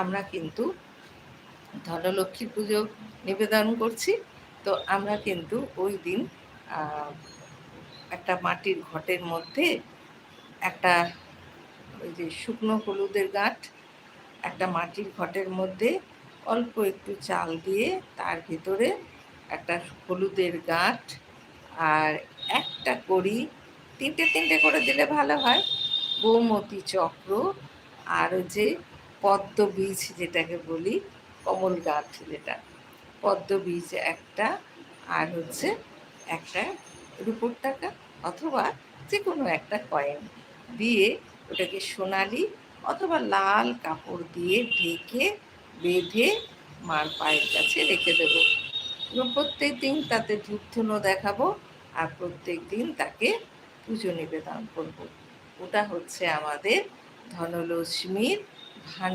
আমরা কিন্তু ধনলক্ষ্মীর পুজো নিবেদন করছি। তো আমরা কিন্তু ওই দিন একটা মাটির ঘটের মধ্যে একটা ওই যে শুকনো হলুদের গাঁঠ, একটা মাটির ঘটের মধ্যে অল্প একটু চাল দিয়ে তার ভিতরে একটা হলুদের গাঁঠ আর একটা কড়ি, তিনটে তিনটে করে দিলে ভালো হয়, গোমতী চক্র, আর যে পদ্ম বীজ যেটাকে বলি, কমল গাছ যেটা, পদ্ম বীজ একটা, আর হচ্ছে একটা রুপোর টাকা অথবা যে কোনো একটা কয়েন দিয়ে ওটাকে সোনালি অথবা লাল কাপড় দিয়ে ঢেকে বেঁধে মার পায়ের কাছে রেখে দেবো এবং প্রত্যেক দিন তাতে ধূপ ধুনো দেখাবো আর প্রত্যেক দিন তাকে পুজো নিবেদন করব। ওটা হচ্ছে আমাদের ধনলক্ষ্মীর ভান্ডার।